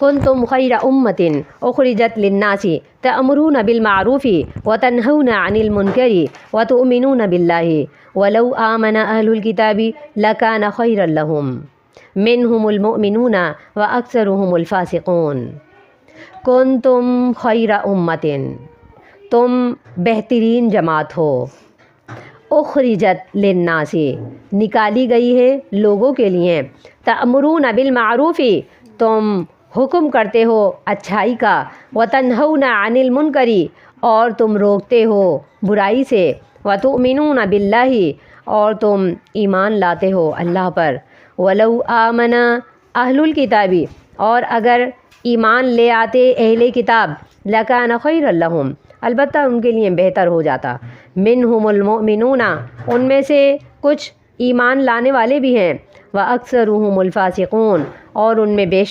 کنتم خیر امۃ اخرجت للناس تأمرون بالمعروف وتنہون عن المنکر وتؤمنون باللہ ولو آمن اہل الکتاب لکان خیرا لہم منہم المؤمنون واکثرہم الفاسقون۔ کنتم خیر امۃ، تم بہترین جماعت ہو، اخرجت للناس، نکالی گئی ہے لوگوں کے لیے، تأمرون بالمعروف، تم حکم کرتے ہو اچھائی کا، وتنہون عن المنکر، اور تم روکتے ہو برائی سے، وتؤمنون باللہ، اور تم ایمان لاتے ہو اللہ پر، ولو آمن اہل الکتاب، اور اگر ایمان لے آتے اہل کتاب، لکان خیرا لہم، البتہ ان کے لیے بہتر ہو جاتا، منہم المؤمنون، ان میں سے کچھ ایمان لانے والے بھی ہیں، واکثرہم الفاسقون، اور ان میں بیشتر